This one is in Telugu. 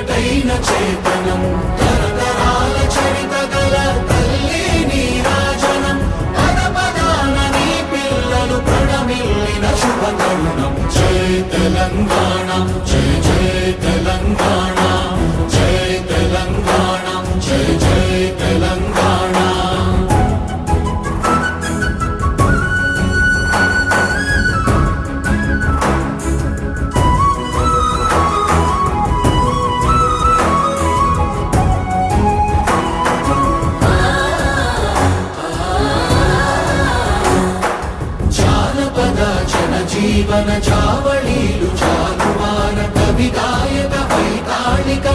ఒక్కటైన చేతనం తరతరాల చరిత గల తల్లి నీరాజనం పద పదాన నీ పిల్లలు ప్రణమిల్లిన శుభ తరుణం జై తెలంగాణ జై జై తెలంగాణ జై తెలంగాణ జై జై తెలంగాణ జీవన చావళీలు చాలువార కవి గాయక వైతాళిక